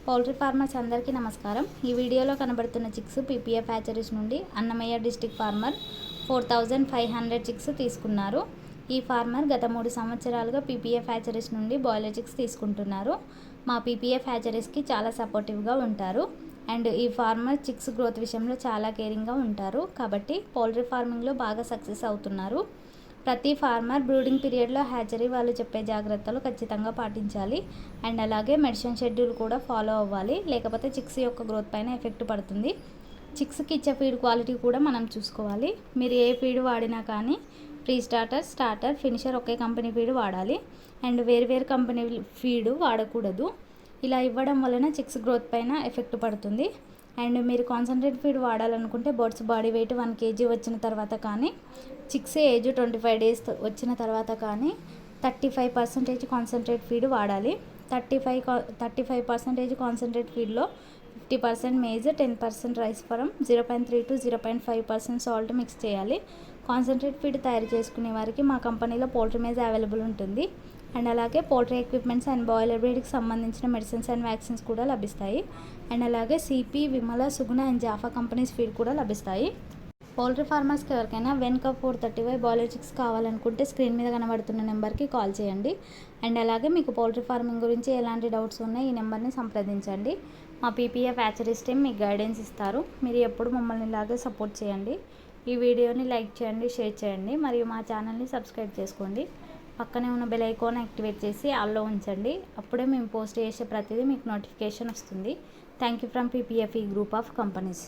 Poultry farmers అందరికీ నమస్కారం. ఈ వీడియోలో కనబడుతున్న చిక్స్ పీపీఎఫ్ హ్యాచరీస్ నుండి అన్నమయ్య డిస్టిక్ ఫార్మర్ 4500 చిక్స్ తీసుకున్నారు. ఈ ఫార్మర్ గత 3 సంవత్సరాలుగా పీపీఎఫ్ హ్యాచరీస్ నుండి బాయిలర్ చిక్స్ తీసుకుంటున్నారు. మా పీపీఎఫ్ హ్యాచరీస్కి చాలా సపోర్టివ్గా ఉంటారు అండ్ ఈ ఫార్మర్ చిక్స్ గ్రోత్ విషయంలో చాలా కేరింగ్గా ఉంటారు. కాబట్టి పౌల్ట్రీ ఫార్మింగ్లో బాగా సక్సెస్ అవుతున్నారు. ప్రతి ఫార్మర్ బ్రూడింగ్ పీరియడ్లో హ్యాచరీ వాళ్ళు చెప్పే జాగ్రత్తలు ఖచ్చితంగా పాటించాలి అండ్ అలాగే మెడిసిన్ షెడ్యూల్ కూడా ఫాలో అవ్వాలి. లేకపోతే చిక్స్ యొక్క గ్రోత్ పైన ఎఫెక్ట్ పడుతుంది. చిక్స్కి ఇచ్చే ఫీడ్ క్వాలిటీ కూడా మనం చూసుకోవాలి. మీరు ఏ ఫీడ్ వాడినా కానీ ప్రీ స్టార్టర్, స్టార్టర్, ఫినిషర్ ఒకే కంపెనీ ఫీడ్ వాడాలి అండ్ వేరు కంపెనీ ఫీడ్ వాడకూడదు. ఇలా ఇవ్వడం వలన చిక్స్ గ్రోత్ పైన ఎఫెక్ట్ పడుతుంది. అండ్ మీరు కాన్సన్ట్రేట్ ఫీడ్ వాడాలనుకుంటే బర్డ్స్ బాడీ వెయిట్ 1 kg వచ్చిన తర్వాత కానీ, చిక్స్ ఏజ్ 25 days వచ్చిన తర్వాత కానీ 35% కాన్సన్ట్రేట్ ఫీడ్ వాడాలి. 35% కాన్సన్ట్రేట్ ఫీడ్లో 50% మేజ్, 10% రైస్ ఫరం, 0.3 to 0.5% సాల్ట్ మిక్స్ చేయాలి. కాన్సన్ట్రేట్ ఫీడ్ తయారు చేసుకునే వారికి మా కంపెనీలో పౌల్ట్రీ మేజ్ అవైలబుల్ ఉంటుంది అండ్ అలాగే పౌల్ట్రీ ఎక్విప్మెంట్స్ అండ్ బాయిలర్ బ్రీడ్కి సంబంధించిన మెడిసిన్స్ అండ్ వ్యాక్సిన్స్ కూడా లభిస్తాయి అండ్ అలాగే CP, Vimala, Suguna and Japfa companies feed కూడా లభిస్తాయి. పౌల్ట్రీ ఫార్మర్స్కి ఎవరికైనా వెన్కప్ 435 బాయిలర్ చిక్స్ కావాలనుకుంటే స్క్రీన్ మీద కనబడుతున్న నెంబర్కి కాల్ చేయండి అండ్ అలాగే మీకు పౌల్ట్రీ ఫార్మింగ్ గురించి ఎలాంటి డౌట్స్ ఉన్నాయి ఈ నెంబర్ని సంప్రదించండి. మా పీపీఎఫ్ హ్యాచరీస్ టీమ్ మీకు గైడెన్స్ ఇస్తారు. మీరు ఎప్పుడు మమ్మల్ని ఇలాగే సపోర్ట్ చేయండి. ఈ వీడియోని లైక్ చేయండి, షేర్ చేయండి మరియు మా ఛానల్ని సబ్స్క్రైబ్ చేసుకోండి. పక్కనే ఉన్న బెల్ ఐకాన్ యాక్టివేట్ చేసి ఆల్లో ఉంచండి. అప్పుడే మేము పోస్ట్ చేసే ప్రతిదీ మీకు నోటిఫికేషన్ వస్తుంది. Thank you from PPF group of companies.